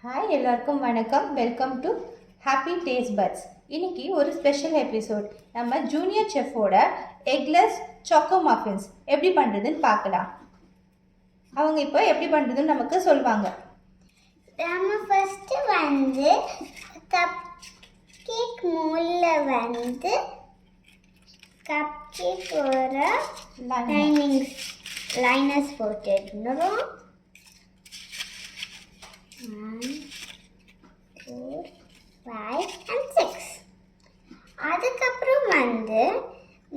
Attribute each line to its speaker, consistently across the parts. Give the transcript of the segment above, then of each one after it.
Speaker 1: Hi எல்லாருக்கும் வணக்கம். Welcome to happy taste buds. இன்னைக்கு ஒரு ஸ்பெஷல் எபிசோட். நம்ம ஜூனியர் செஃப்போட எக்லெஸ் சாக்கோ மஃபின்ஸ் எப்படி பண்ணுறதுன்னு பார்க்கலாம். அவங்க இப்போ எப்படி பண்ணுறதுன்னு நமக்கு சொல்லுவாங்க.
Speaker 2: நம்ம ஃபர்ஸ்ட் வந்து கப் கேக் மோல்டில் வந்து கப் கேக் ஒரு லைனர்ஸ் போட்டுருந்தோம். 1, 2, 5 and 6. அதுக்கப்புறம் வந்து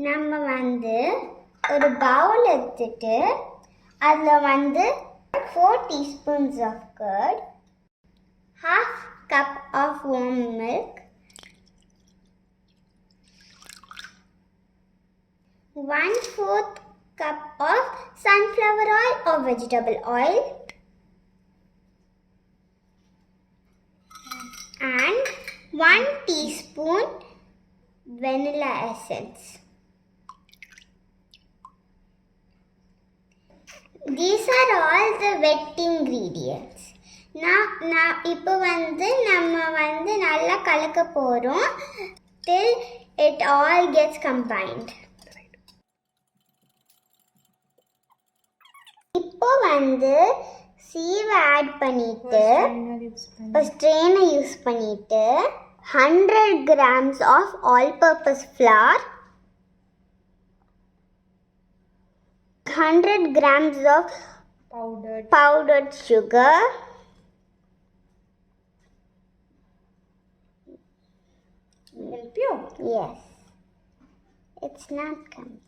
Speaker 2: நம்ம வந்து ஒரு பவுல் எடுத்துட்டு அதில் வந்து 4 teaspoons of curd, half cup of warm milk, 1/4 cup of sunflower oil or vegetable oil, and 1 teaspoon vanilla essence. These are all the wet ingredients. இப்போ வந்து நம்ம வந்து நல்லா கலக்க போறோம் till it all gets combined. இப்போ வந்து சீவை ஆட் பண்ணிட்டு ஸ்ட்ரெயினை யூஸ் பண்ணிட்டு 100 grams of all-purpose flour, 100 grams of powdered sugar,
Speaker 1: Help you?
Speaker 2: Yes, it's not coming.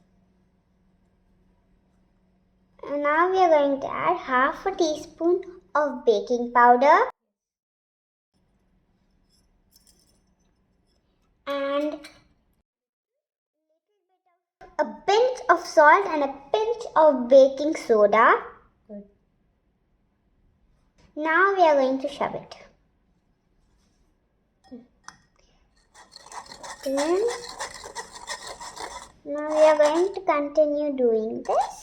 Speaker 2: And now we are going to add half a teaspoon of baking powder and a pinch of salt and a pinch of baking soda.
Speaker 1: Good.
Speaker 2: Now we are going to shove it. Then now we are going to continue doing this.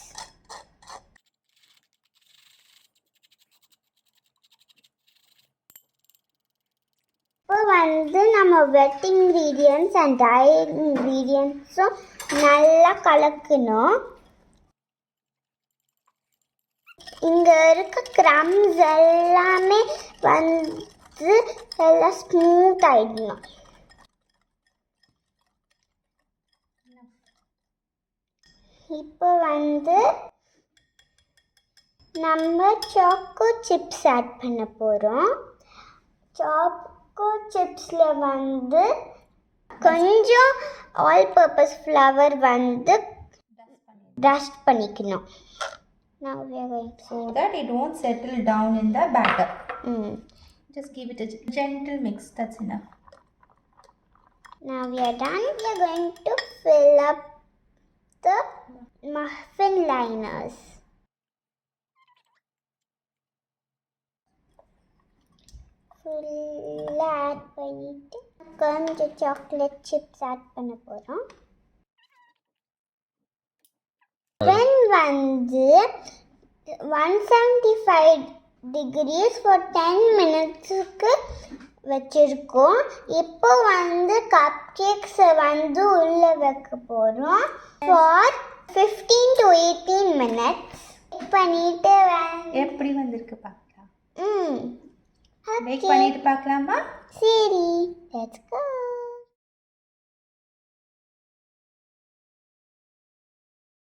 Speaker 2: இப்போ வந்து நம்ம வெட் ingredients and try இன்க்ரீடியன்ட்ஸும் நல்லா கலக்கணும். இங்கே இருக்க crumbs எல்லாமே வந்து எல்லாம் ஸ்மூத் ஆகிடணும். இப்போ வந்து நம்ம சாக்கோ சிப்ஸ் ஆட் பண்ண போகிறோம். சாக்கோ சிப்ஸில் வந்து கொஞ்சம் ஆல் பர்பஸ் ஃப்ளவர் வந்து டஸ்ட் பண்ணிக்கணும். Now we are going to
Speaker 1: so that it won't settle down in the batter. Just give it a gentle mix. That's enough.
Speaker 2: Now we are done. We are going to fill up the muffin liners. ஃபுல்லாக add பண்ணிவிட்டு கொஞ்சம் chocolate chips add பண்ண போகிறோம். When வந்து 175 degrees for 10 minutesக்கு வச்சுருக்கோம். இப்போ வந்து cup கேக்ஸை வந்து உள்ளே வைக்க போகிறோம் ஃபார் 15 to 18 minutes. பண்ணிட்டு
Speaker 1: எப்படி வந்திருக்கு பார்க்கலாம். மேக் பண்ணிட்டு பார்க்கலாமா?
Speaker 2: சரி, லெட்ஸ் கோ.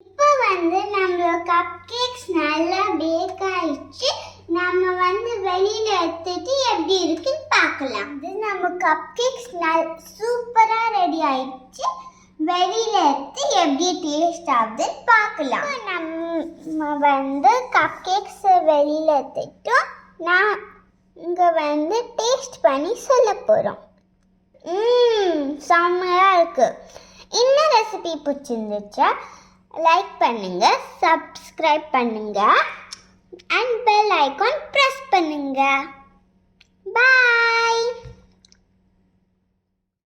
Speaker 2: இப்போ வந்து நம்மளோட கப் கேக்ஸ் நல்லா பேக் ஆயிடுச்சு. நம்ம வந்து வெளியில எடுத்துட்டு எப்படி இருக்குன்னு பார்க்கலாம். இது நம்ம கப் கேக்ஸ் சூப்பராக ரெடி ஆயிடுச்சு. வெளியில எடுத்து எப்படி டேஸ்ட் ஆகுதுன்னு பார்க்கலாம். நம்ம வந்து கப் கேக்ஸ் வெளியில எடுத்துட்டோம். நான் இங்கே வந்து டேஸ்ட் பண்ணி சொல்ல போகிறோம். செம்மையாக இருக்குது. இந்த ரெசிபி பிடிச்சிருந்துச்சா லைக் பண்ணுங்கள், சப்ஸ்கிரைப் பண்ணுங்கள் அண்ட் பெல் ஐகான் ப்ரெஸ் பண்ணுங்கள். பாய்.